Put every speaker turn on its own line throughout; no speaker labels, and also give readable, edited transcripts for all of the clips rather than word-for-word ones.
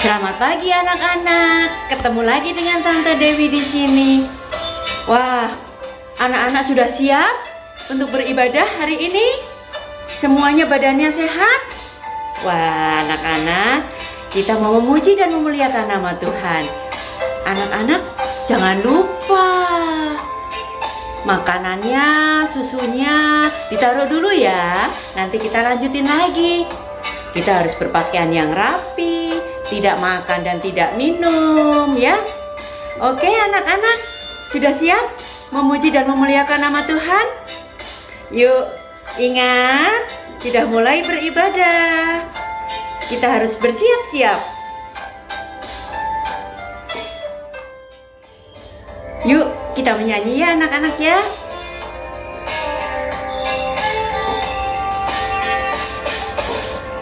Selamat pagi anak-anak. Ketemu lagi dengan Tante Dewi di sini. Wah, anak-anak sudah siap untuk beribadah hari ini? Semuanya badannya sehat? Wah, anak-anak, kita mau memuji dan memuliakan nama Tuhan. Anak-anak, jangan lupa makanannya, susunya ditaruh dulu ya. Nanti kita lanjutin lagi. Kita harus berpakaian yang rapi, tidak makan dan tidak minum ya. Oke anak-anak, sudah siap memuji dan memuliakan nama Tuhan? Yuk, ingat, sudah mulai beribadah. Kita harus bersiap-siap. Yuk, kita menyanyi ya anak-anak ya.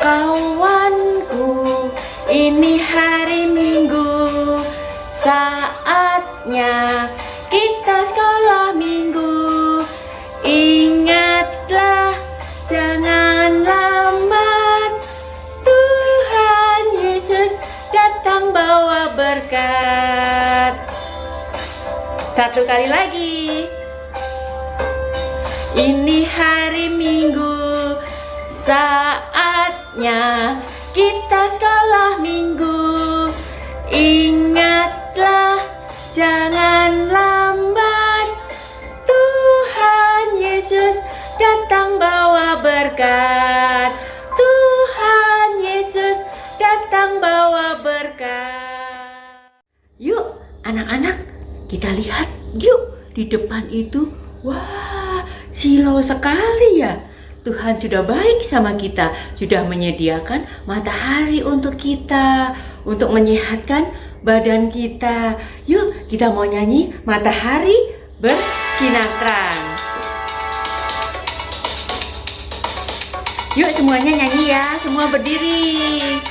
Kawanku, ini hari Minggu, saatnya kita sekolah minggu. Ingatlah, jangan lambat, Tuhan Yesus datang bawa berkat. Satu kali lagi. Ini hari Minggu, saatnya kita sekolah minggu. Ingatlah, jangan lambat, Tuhan Yesus datang bawa berkat. Tuhan Yesus datang bawa berkat. Yuk anak-anak, kita lihat yuk di depan itu. Wah, silau sekali ya. Tuhan sudah baik sama kita, sudah menyediakan matahari untuk kita, untuk menyehatkan badan kita. Yuk, kita mau nyanyi Matahari Bersinar Terang. Yuk semuanya nyanyi ya, semua berdiri.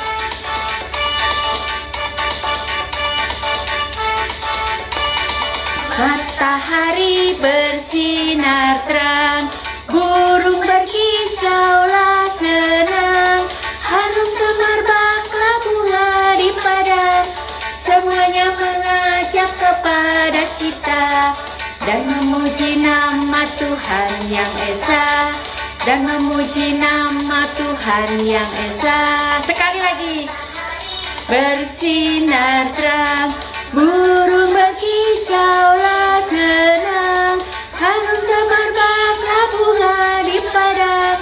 Matahari bersinar terang, burung berkicaulah senang, harum semerbaklah bunga di padang, semuanya mengajak kepada kita dan memuji nama Tuhan yang esa, dan memuji nama Tuhan yang esa. Sekali lagi. Bersinar terang, burung berkicaulah senang, harum semerbaklah bunga di padang,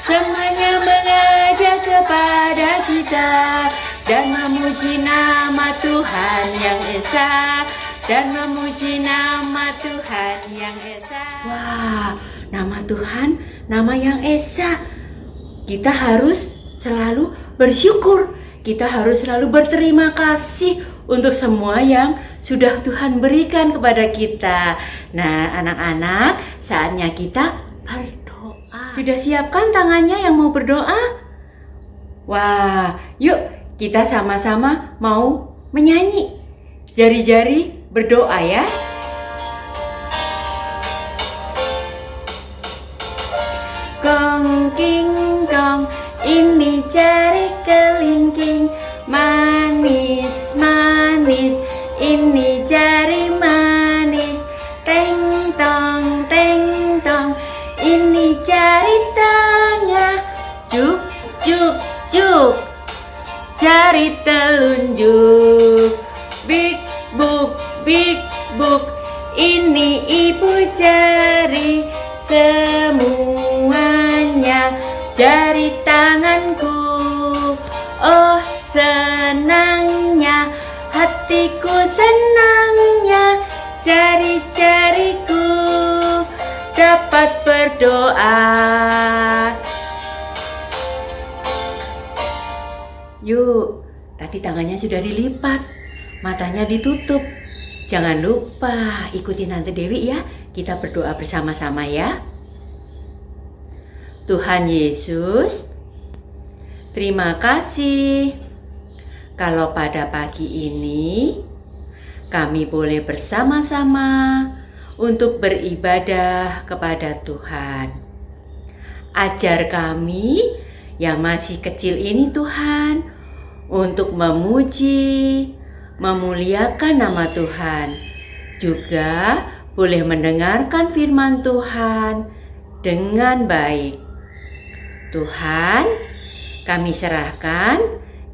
semuanya mengajak kepada kita dan memuji nama Tuhan yang esa, dan memuji nama Tuhan yang esa. Wah, nama Tuhan, nama yang esa. Kita harus selalu bersyukur. Kita harus selalu berterima kasih untuk semua yang sudah Tuhan berikan kepada kita. Nah, anak-anak, saatnya kita berdoa. Sudah siapkan tangannya yang mau berdoa? Wah, yuk kita sama-sama mau menyanyi. Jari-jari berdoa ya. Gong king gong, ini jari kelingking, manis manis, ini jari manis. Teng tong, ini jari tengah. Juk juk juk, jari telunjuk. Big book, ini ibu jari. Semuanya jari tanganku. Oh senangnya hatiku, senangnya jari-jariku dapat berdoa. Yuk, tadi tangannya sudah dilipat, matanya ditutup. Jangan lupa ikuti Tante Dewi ya. Kita berdoa bersama-sama ya. Tuhan Yesus, terima kasih kalau pada pagi ini kami boleh bersama-sama untuk beribadah kepada Tuhan. Ajar kami yang masih kecil ini Tuhan, untuk memuji, memuliakan nama Tuhan. Juga boleh mendengarkan firman Tuhan dengan baik. Tuhan, kami serahkan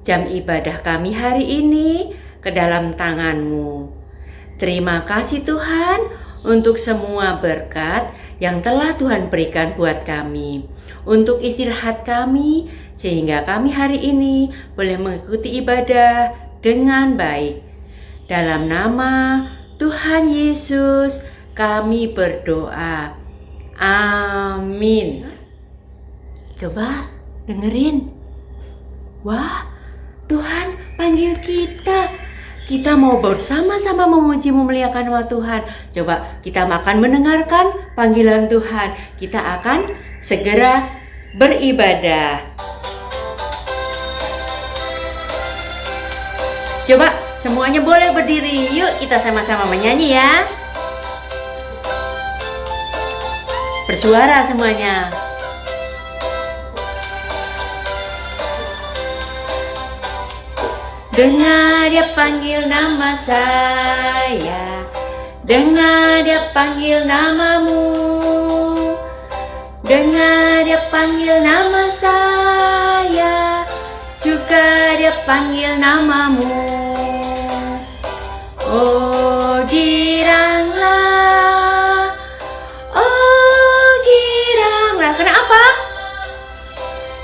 jam ibadah kami hari ini ke dalam tangan-Mu. Terima kasih Tuhan untuk semua berkat yang telah Tuhan berikan buat kami, untuk istirahat kami, sehingga kami hari ini boleh mengikuti ibadah dengan baik. Dalam nama Tuhan Yesus kami berdoa. Amin. Coba dengerin. Wah, Tuhan panggil kita. Kita mau bersama-sama memuji memuliakan nama Tuhan. Coba kita akan mendengarkan panggilan Tuhan. Kita akan segera beribadah. Coba semuanya boleh berdiri. Yuk kita sama-sama menyanyi ya. Bersuara semuanya. Dengar dia panggil nama saya, dengar dia panggil namamu, dengar dia panggil nama saya, juga dia panggil namamu. Oh giranglah, oh giranglah. Kenapa?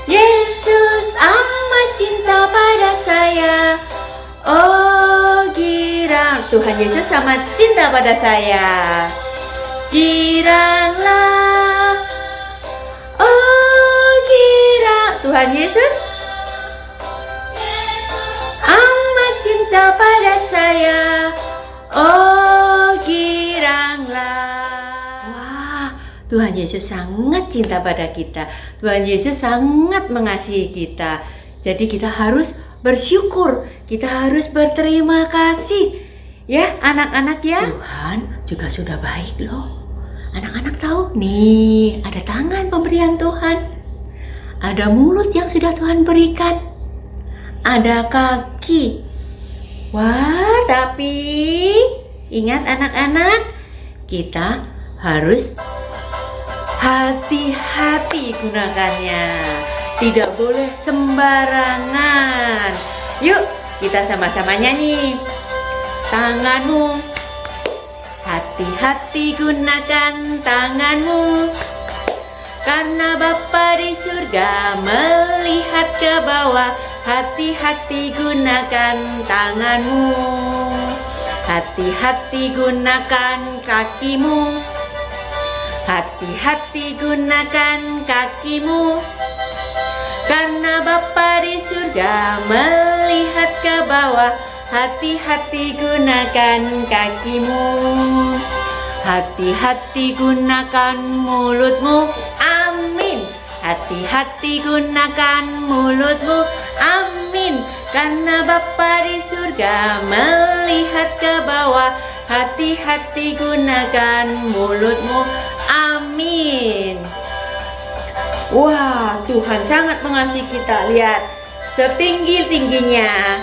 Yesus amat cinta pada saya. Oh girang, Tuhan Yesus amat cinta pada saya. Giranglah, oh girang, Tuhan Yesus amat cinta pada saya. Oh giranglah. Wah, Tuhan Yesus sangat cinta pada kita. Tuhan Yesus sangat mengasihi kita. Jadi kita harus bersyukur, kita harus berterima kasih. Ya anak-anak ya, Tuhan juga sudah baik loh. Anak-anak tahu nih, ada tangan pemberian Tuhan, ada mulut yang sudah Tuhan berikan, ada kaki. Wah, tapi ingat anak-anak, kita harus hati-hati gunakannya. Tidak boleh sembarangan. Yuk, kita sama-sama nyanyi. Tanganmu, hati-hati gunakan tanganmu, karena Bapa di surga melihat ke bawah. Hati-hati gunakan tanganmu, hati-hati gunakan kakimu, hati-hati gunakan kakimu, karena Bapa di surga melihat ke bawah. Hati-hati gunakan kakimu, hati-hati gunakan mulutmu. Amin. Hati-hati gunakan mulutmu. Amin. Karena Bapa di surga melihat ke bawah. Hati-hati gunakan mulutmu. Amin. Wah, Tuhan sangat mengasihi kita. Lihat, setinggi-tingginya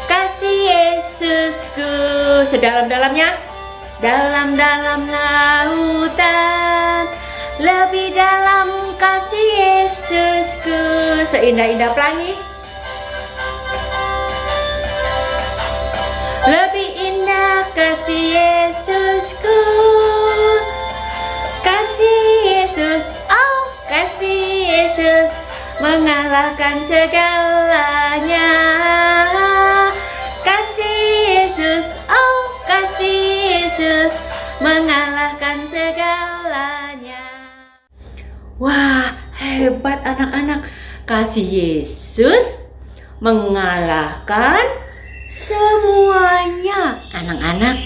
kasih Yesusku, sedalam-dalamnya, dalam-dalam lautan, lebih dalam kasih Yesusku, seindah-indah pelangi, lebih indah kasih Yesusku, kasih Yesus, oh kasih Yesus mengalahkan segalanya. Mengalahkan segalanya. Wah, hebat anak-anak. Kasih Yesus mengalahkan semuanya. Anak-anak,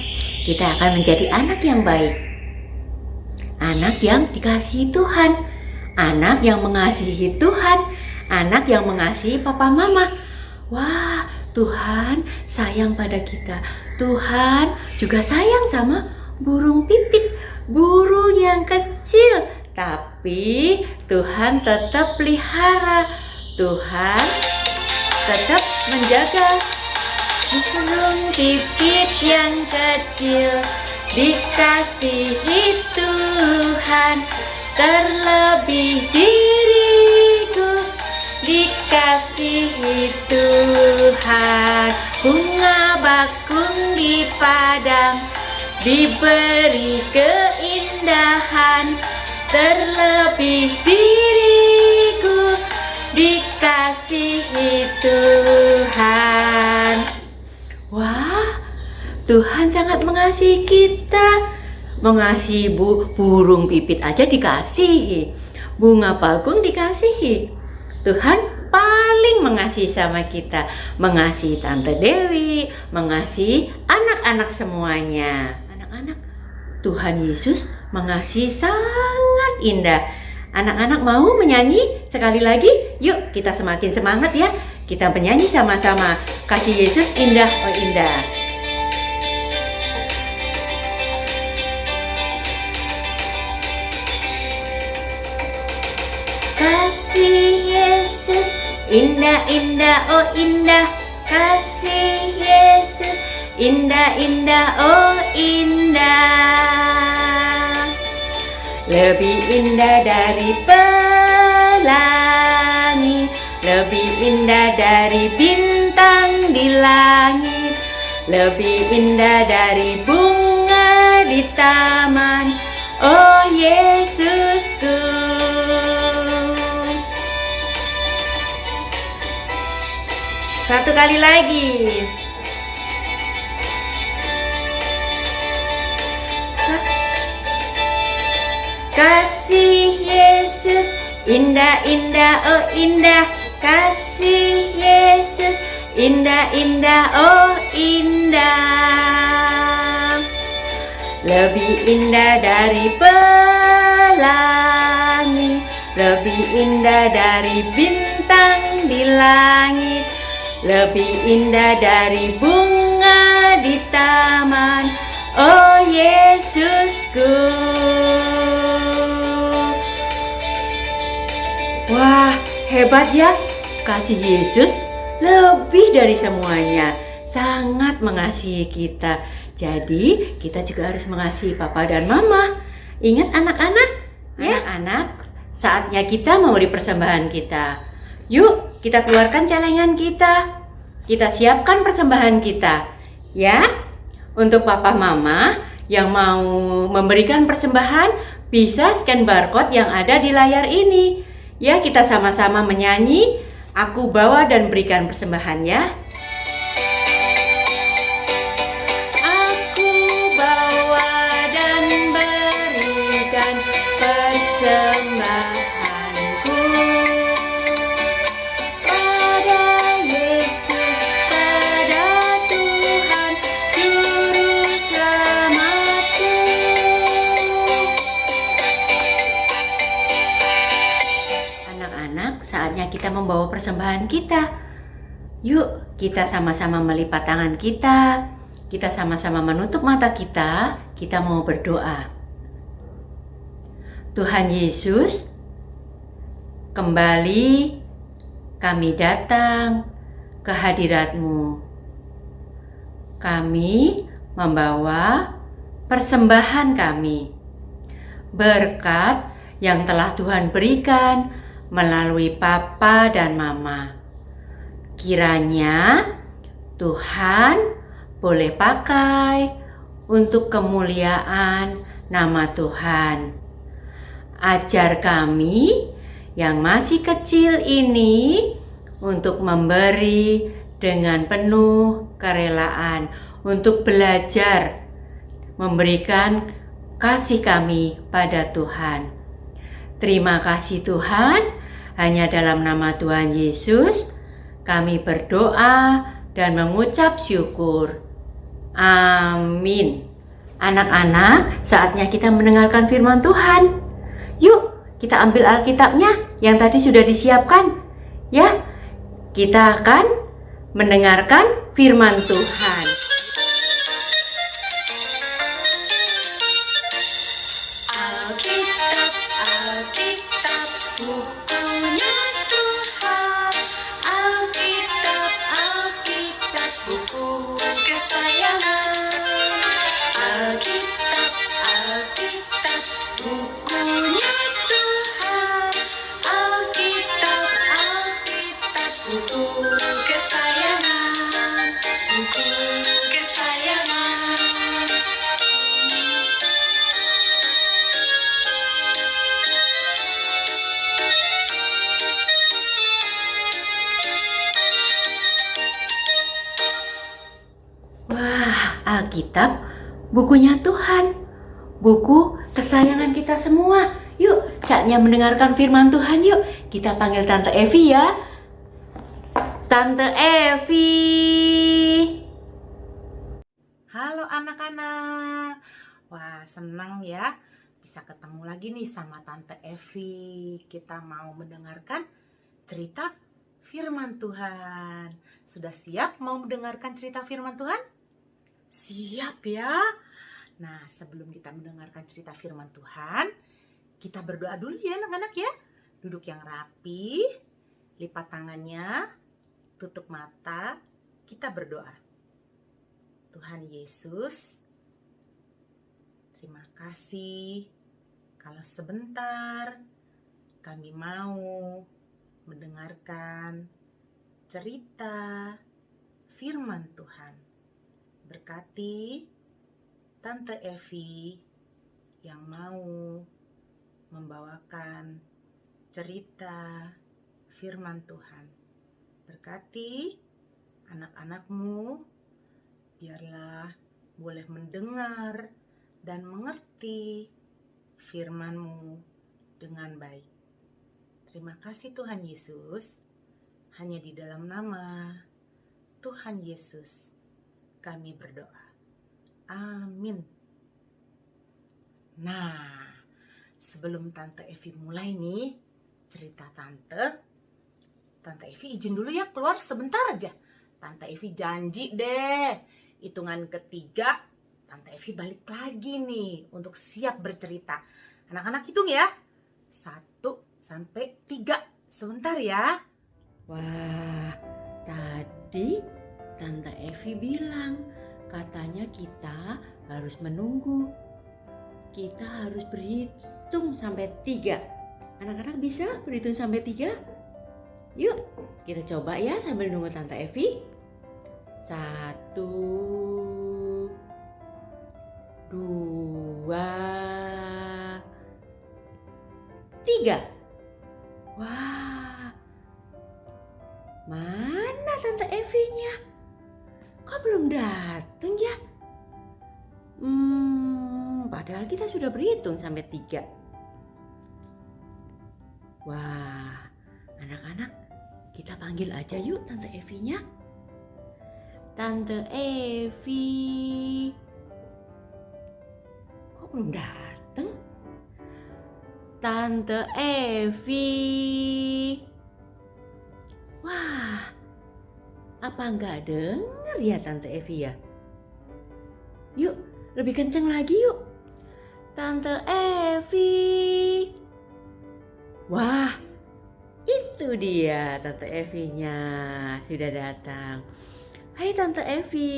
kita akan menjadi anak yang baik, anak yang dikasihi Tuhan, anak yang mengasihi Tuhan, anak yang mengasihi papa mama. Wah, Tuhan sayang pada kita. Tuhan juga sayang sama burung pipit, burung yang kecil, tapi Tuhan tetap pelihara. Tuhan tetap menjaga burung pipit yang kecil. Dikasihi Tuhan, terlebih diriku dikasihi Tuhan. Bunga bakung di padang diberi keindahan, terlebih diriku dikasihi Tuhan. Wah, Tuhan sangat mengasihi kita. Mengasihi burung pipit aja dikasihi, bunga bakung dikasihi. Tuhan paling mengasihi sama kita, mengasihi Tante Dewi, mengasihi anak-anak semuanya. Anak-anak, Tuhan Yesus mengasihi sangat indah. Anak-anak mau menyanyi sekali lagi? Yuk kita semakin semangat ya. Kita menyanyi sama-sama. Kasih Yesus indah, oh indah. Kasih Yesus indah, indah, oh indah. Kasih Yesus indah, indah, oh indah. Lebih indah dari pelangi, lebih indah dari bintang di langit, lebih indah dari bunga di taman, oh Yesusku. Satu kali lagi. Kasih Yesus indah, indah, oh indah. Kasih Yesus indah, indah, oh indah. Lebih indah dari pelangi, lebih indah dari bintang di langit, lebih indah dari bunga di taman, oh Yesusku. Wah, hebat ya. Kasih Yesus lebih dari semuanya. Sangat mengasihi kita. Jadi, kita juga harus mengasihi Papa dan Mama. Ingat anak-anak? Ya? Anak-anak, saatnya kita memberi persembahan kita. Yuk, kita keluarkan celengan kita. Kita siapkan persembahan kita. Ya, untuk Papa Mama yang mau memberikan persembahan, bisa scan barcode yang ada di layar ini. Ya, kita sama-sama menyanyi. Aku bawa dan berikan persembahan ya. Aku bawa dan berikan persembahanku pada Yesus, pada Tuhan Juru Selamatku. Anak-anak, saatnya kita membawa persembahan kita. Yuk, kita sama-sama melipat tangan kita. Kita sama-sama menutup mata kita. Kita mau berdoa. Tuhan Yesus, kembali kami datang ke hadirat-Mu. Kami membawa persembahan kami. Berkat yang telah Tuhan berikan melalui Papa dan Mama. Kiranya Tuhan boleh pakai untuk kemuliaan nama Tuhan. Ajar kami yang masih kecil ini untuk memberi dengan penuh kerelaan, untuk belajar memberikan kasih kami pada Tuhan. Terima kasih Tuhan, hanya dalam nama Tuhan Yesus kami berdoa dan mengucap syukur. Amin. Anak-anak, saatnya kita mendengarkan firman Tuhan. Yuk, kita ambil Alkitabnya yang tadi sudah disiapkan. Ya, kita akan mendengarkan firman Tuhan. Alkitab, Alkitab, bukunya Tuhan. Alkitab,
kesayangan.
Wah, Alkitab, bukunya Tuhan. Buku kesayangan kita semua. Yuk, saatnya mendengarkan firman Tuhan yuk. Kita panggil Tante Evi ya. Tante Evi.
Halo anak-anak. Wah, senang ya bisa ketemu lagi nih sama Tante Evi. Kita mau mendengarkan cerita firman Tuhan. Sudah siap mau mendengarkan cerita firman Tuhan? Siap ya. Nah, sebelum kita mendengarkan cerita firman Tuhan, kita berdoa dulu ya anak-anak ya. Duduk yang rapi, lipat tangannya, tutup mata, kita berdoa. Tuhan Yesus, terima kasih kalau sebentar kami mau mendengarkan cerita firman Tuhan. Berkati Tante Evi yang mau membawakan cerita firman Tuhan. Berkati anak-anakmu, biarlah boleh mendengar dan mengerti firman-Mu dengan baik. Terima kasih Tuhan Yesus. Hanya di dalam nama Tuhan Yesus kami berdoa. Amin. Nah, sebelum Tante Evi mulai nih cerita Tante Evi izin dulu ya keluar sebentar aja. Tante Evi janji deh, hitungan ketiga Tante Evi balik lagi nih untuk siap bercerita. Anak-anak hitung ya, 1 sampai 3, sebentar ya.
Wah, tadi Tante Evi bilang katanya kita harus menunggu. Kita harus berhitung sampai 3. Anak-anak bisa berhitung sampai 3? Yuk, kita coba ya sambil nunggu Tante Evi. 1, 2, 3. Wah, mana Tante Evi-nya? Kok belum datang ya? Padahal kita sudah berhitung sampai 3. Wah, anak-anak, kita panggil aja yuk Tante Evi-nya. Tante Evi. Kok belum datang? Tante Evi. Wah, apa nggak denger ya Tante Evi ya? Yuk, lebih kenceng lagi yuk. Tante Evi. Wah, itu dia Tante Evi-nya sudah datang. Hai Tante Evi.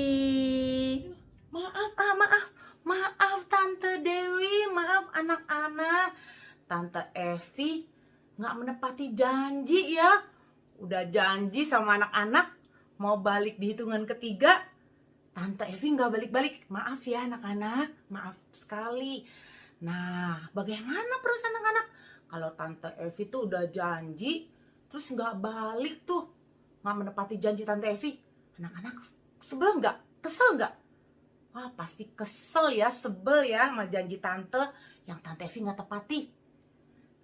Maaf Tante Dewi, maaf anak-anak. Tante Evi nggak menepati janji ya. Udah janji sama anak-anak mau balik di hitungan ketiga. Tante Evi nggak balik-balik. Maaf ya anak-anak, maaf sekali. Nah, bagaimana perasaan anak-anak? Kalau Tante Evi tuh udah janji, terus nggak balik tuh, nggak menepati janji Tante Evi. Anak-anak sebel nggak? Kesel nggak? Wah, pasti kesel ya, sebel ya sama janji Tante yang Tante Evi nggak tepati.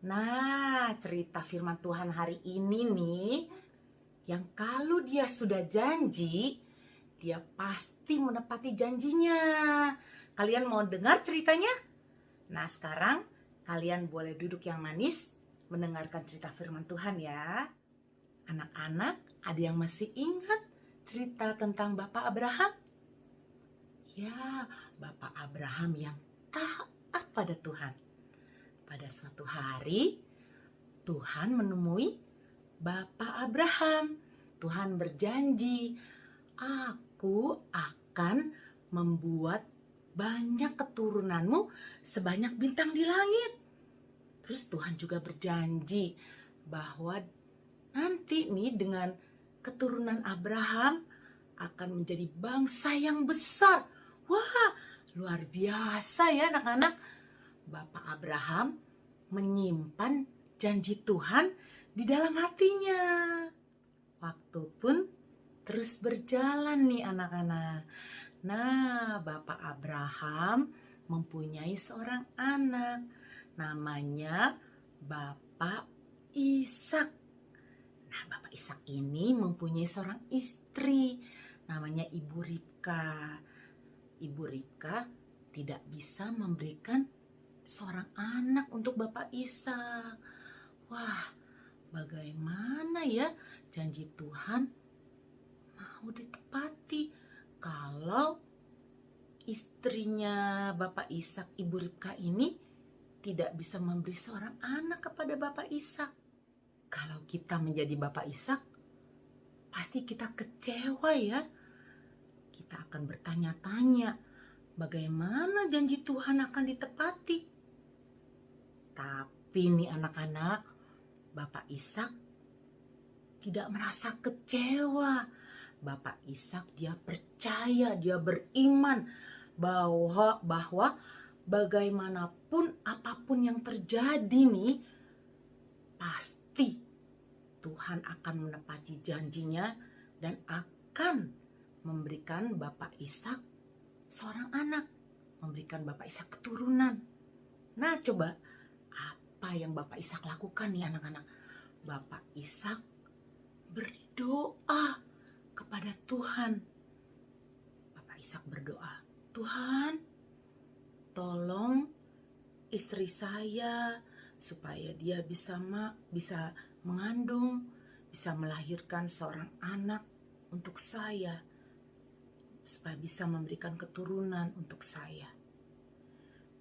Nah, cerita firman Tuhan hari ini nih, yang kalau dia sudah janji, dia pasti menepati janjinya. Kalian mau dengar ceritanya? Nah, sekarang kalian boleh duduk yang manis, mendengarkan cerita firman Tuhan ya. Anak-anak, ada yang masih ingat cerita tentang Bapak Abraham? Ya, Bapak Abraham yang taat pada Tuhan. Pada suatu hari, Tuhan menemui Bapak Abraham. Tuhan berjanji, aku akan membuat banyak keturunanmu sebanyak bintang di langit. Terus Tuhan juga berjanji bahwa nanti nih dengan keturunan Abraham akan menjadi bangsa yang besar. Wah, luar biasa ya anak-anak. Bapak Abraham menyimpan janji Tuhan di dalam hatinya. Waktu pun terus berjalan nih anak-anak. Nah, Bapak Abraham mempunyai seorang anak. Namanya Bapak Ishak. Nah, Bapak Ishak ini mempunyai seorang istri. Namanya Ibu Ribka. Ibu Ribka tidak bisa memberikan seorang anak untuk Bapak Ishak. Wah, bagaimana ya janji Tuhan mau ditepati kalau istrinya Bapak Ishak, Ibu Ribka ini tidak bisa memberi seorang anak kepada Bapak Ishak. Kalau kita menjadi Bapak Ishak, pasti kita kecewa ya. Kita akan bertanya-tanya, bagaimana janji Tuhan akan ditepati? Tapi nih anak-anak, Bapak Ishak tidak merasa kecewa. Bapak Ishak dia percaya, dia beriman bahwa bagaimanapun apapun yang terjadi nih, pasti Tuhan akan menepati janjinya dan akan memberikan Bapak Ishak seorang anak, memberikan Bapak Ishak keturunan. Nah, coba apa yang Bapak Ishak lakukan nih anak-anak? Bapak Ishak berdoa kepada Tuhan. Bapak Ishak berdoa, Tuhan, tolong istri saya supaya dia bisa mengandung, bisa melahirkan seorang anak untuk saya, supaya bisa memberikan keturunan untuk saya.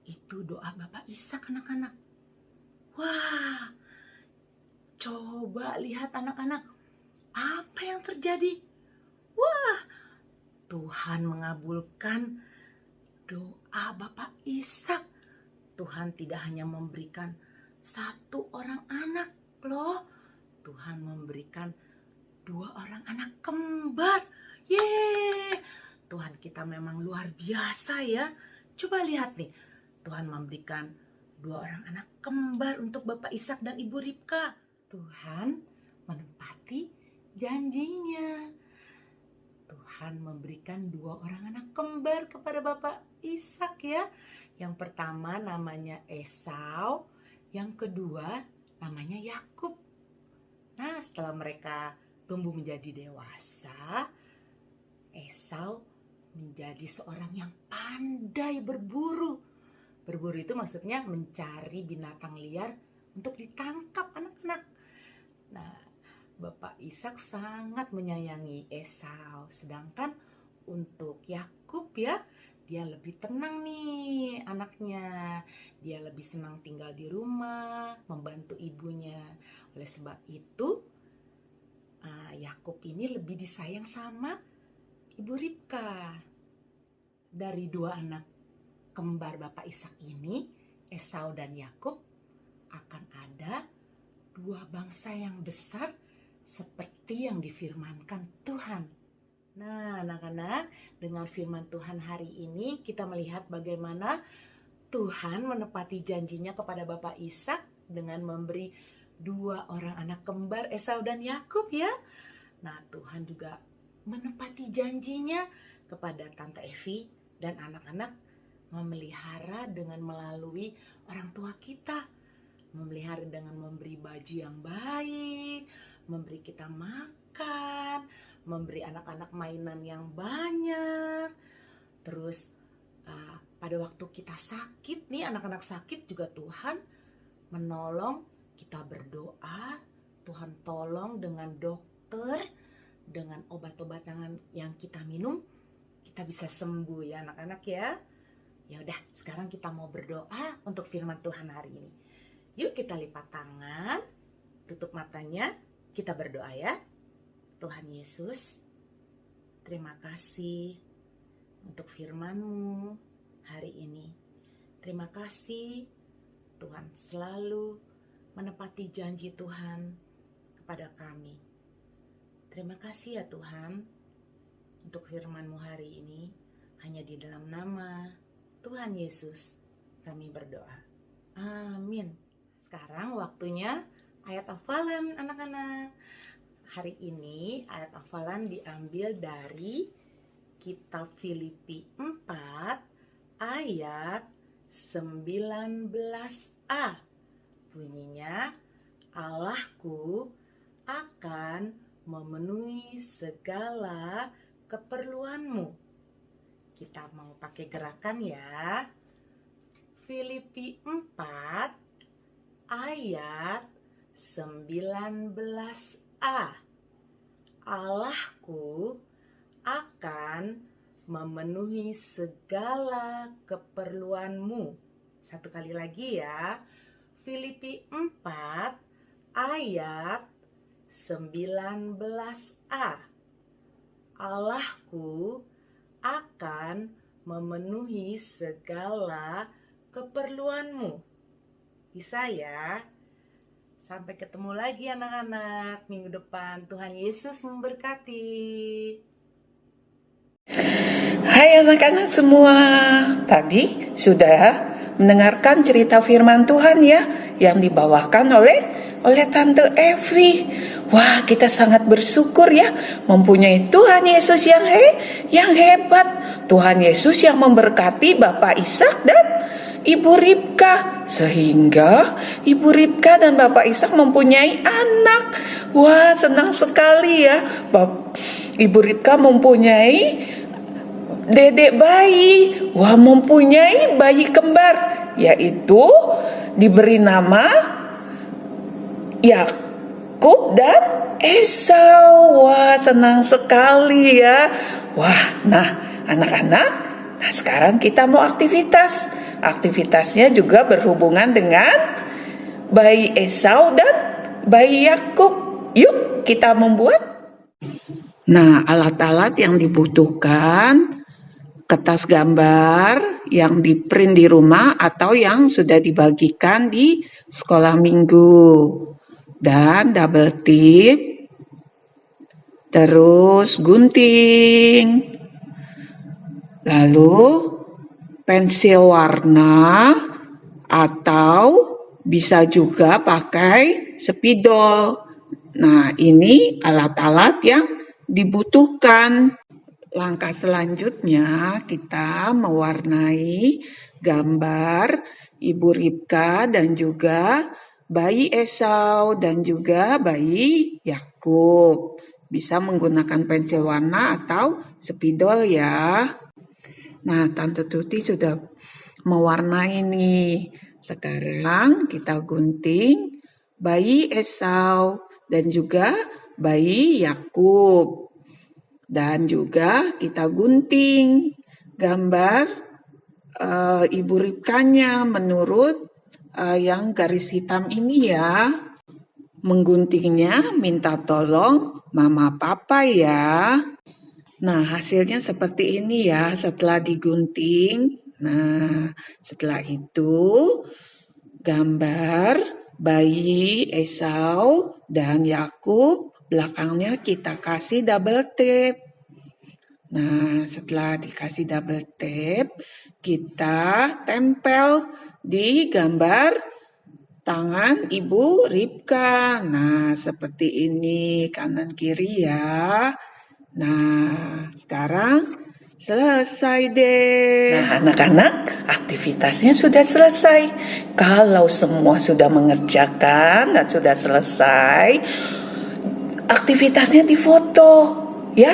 Itu doa Bapak Ishak anak-anak. Wah, coba lihat anak-anak, apa yang terjadi? Wah, Tuhan mengabulkan doa Bapak Ishak. Tuhan tidak hanya memberikan satu orang anak loh, Tuhan memberikan 2 orang anak kembar. Yeay, Tuhan kita memang luar biasa ya. Coba lihat nih, Tuhan memberikan 2 orang anak kembar untuk Bapak Ishak dan Ibu Ribka. Tuhan menepati janjinya. Tuhan memberikan 2 orang anak kembar kepada Bapak Ishak ya. Yang pertama namanya Esau, yang kedua namanya Yakub. Nah, setelah mereka tumbuh menjadi dewasa, Esau menjadi seorang yang pandai berburu. Berburu itu maksudnya mencari binatang liar untuk ditangkap anak-anak. Nah, Bapak Ishak sangat menyayangi Esau. Sedangkan untuk Yakub ya, dia lebih tenang nih anaknya. Dia lebih senang tinggal di rumah, membantu ibunya. Oleh sebab itu, Yakub ini lebih disayang sama Ibu Ribka. Dari 2 anak kembar Bapak Ishak ini, Esau dan Yakub, akan ada 2 bangsa yang besar seperti yang difirmankan Tuhan. Nah, anak-anak, dengan firman Tuhan hari ini kita melihat bagaimana Tuhan menepati janjinya kepada Bapak Ishak dengan memberi 2 orang anak kembar Esau dan Yakub ya. Nah, Tuhan juga menepati janjinya kepada Tante Evi dan anak-anak memelihara dengan melalui orang tua kita. Memelihara dengan memberi baju yang baik, memberi kita makan, memberi anak-anak mainan yang banyak. Terus pada waktu kita sakit nih, anak-anak sakit juga Tuhan menolong, kita berdoa, Tuhan tolong dengan dokter, dengan obat-obatan yang kita minum, kita bisa sembuh ya anak-anak ya. Ya udah, sekarang kita mau berdoa untuk firman Tuhan hari ini. Yuk kita lipat tangan, tutup matanya, kita berdoa ya. Tuhan Yesus, terima kasih untuk firman-Mu hari ini. Terima kasih Tuhan selalu menepati janji Tuhan kepada kami. Terima kasih ya Tuhan, untuk firman-Mu hari ini. Hanya di dalam nama Tuhan Yesus kami berdoa. Amin. Sekarang waktunya ayat hafalan anak-anak. Hari ini ayat hafalan diambil dari kitab Filipi 4 ayat 19a. Bunyinya, Allahku akan memenuhi segala keperluanmu. Kita mau pakai gerakan ya. Filipi 4 ayat 19a. Allahku akan memenuhi segala keperluanmu. Satu kali lagi ya. Filipi 4 ayat 19a. Allahku akan memenuhi segala keperluanmu. Bisa ya? Sampai ketemu lagi anak-anak minggu depan. Tuhan Yesus memberkati.
Hai anak-anak semua, tadi sudah mendengarkan cerita firman Tuhan ya, yang dibawakan oleh Tante Evi. Wah, kita sangat bersyukur ya, mempunyai Tuhan Yesus yang hebat. Tuhan Yesus yang memberkati Bapak Ishak dan Ibu Ribka, sehingga Ibu Ribka dan Bapak Ishak mempunyai anak. Wah, senang sekali ya, Ibu Ribka mempunyai dedek bayi. Wah, mempunyai bayi kembar, yaitu diberi nama Yakub dan Esau. Wah, senang sekali ya. Wah, nah anak-anak, nah sekarang kita mau aktivitas. Aktivitasnya juga berhubungan dengan bayi Esau dan bayi Yakub. Yuk kita membuat. Nah, alat-alat yang dibutuhkan: kertas gambar yang di-print di rumah atau yang sudah dibagikan di sekolah minggu, dan double tip, terus gunting, lalu pensil warna, atau bisa juga pakai spidol. Nah, ini alat-alat yang dibutuhkan. Langkah selanjutnya kita mewarnai gambar Ibu Ribka dan juga bayi Esau dan juga bayi Yakub. Bisa menggunakan pensil warna atau spidol ya. Nah, Tante Tuti sudah mewarnai nih. Sekarang kita gunting bayi Esau dan juga bayi Yakub. Dan juga kita gunting gambar Ibu Ribkanya menurut yang garis hitam ini ya. Mengguntingnya minta tolong Mama Papa ya. Nah, hasilnya seperti ini ya setelah digunting. Nah, setelah itu gambar bayi Esau dan Yakub belakangnya kita kasih double tape. Nah, setelah dikasih double tape, kita tempel di gambar tangan Ibu Ribka. Nah, seperti ini kanan kiri ya. Nah, sekarang selesai deh. Nah, anak-anak, aktivitasnya sudah selesai. Kalau semua sudah mengerjakan dan sudah selesai, aktivitasnya difoto ya,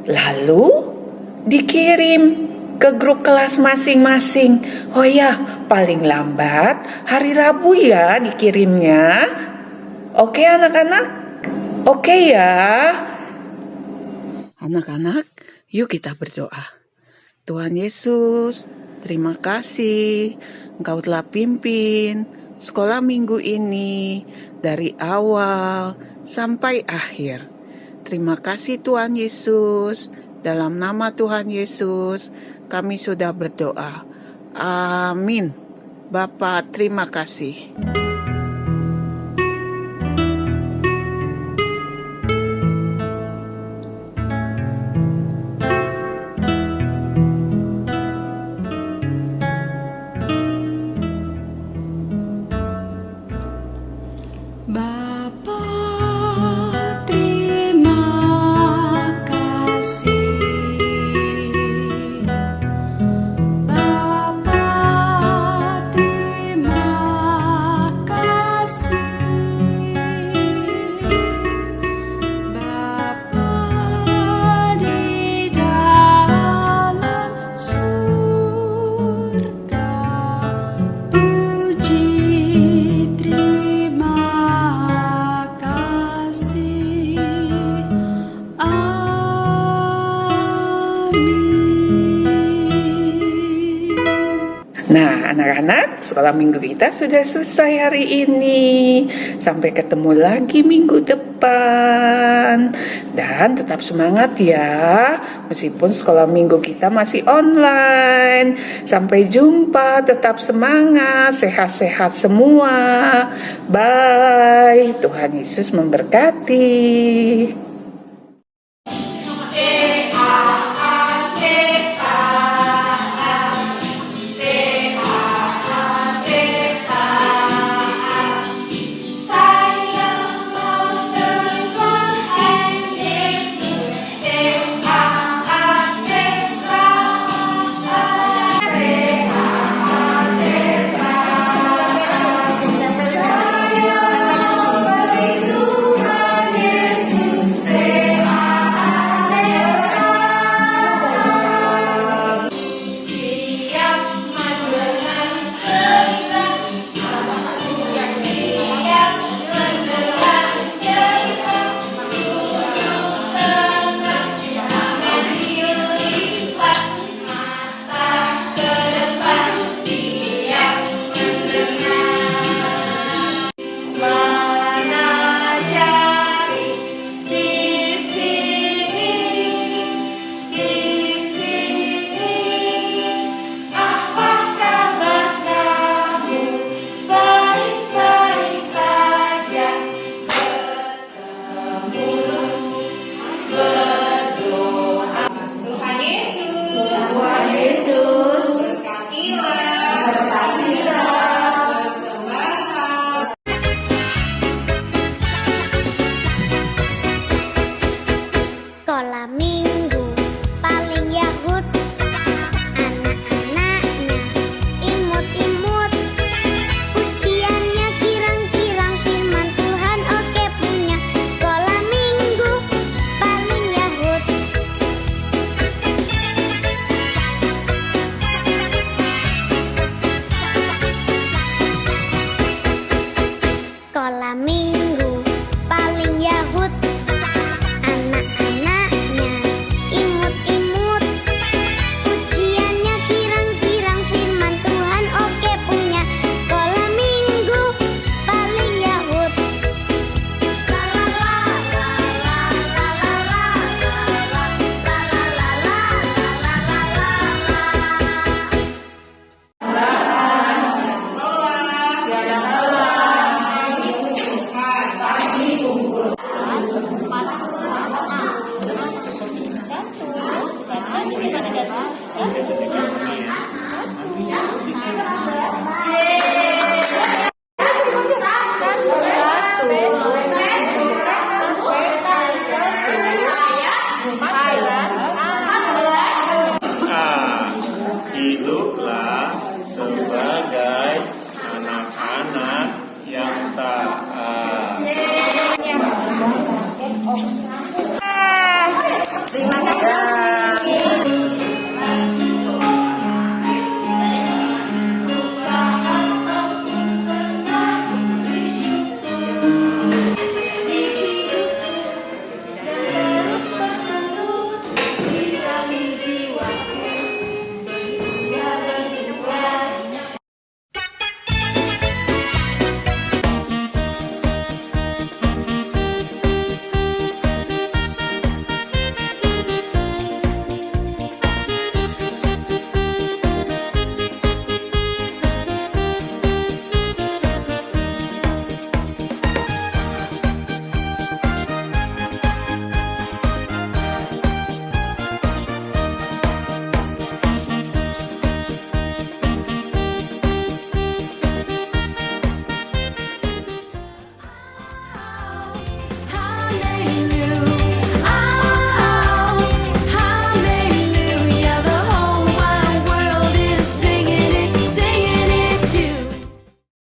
lalu dikirim ke grup kelas masing-masing. Oh ya, paling lambat hari Rabu ya dikirimnya. Oke anak-anak? Oke ya. Anak-anak, yuk kita berdoa. Tuhan Yesus, terima kasih Engkau telah pimpin sekolah minggu ini dari awal sampai akhir. Terima kasih Tuhan Yesus. Dalam nama Tuhan Yesus kami sudah berdoa. Amin. Bapa, terima kasih. Nah, anak-anak, sekolah minggu kita sudah selesai hari ini. Sampai ketemu lagi minggu depan. Dan tetap semangat ya, meskipun sekolah minggu kita masih online. Sampai jumpa, tetap semangat, sehat-sehat semua. Bye, Tuhan Yesus memberkati.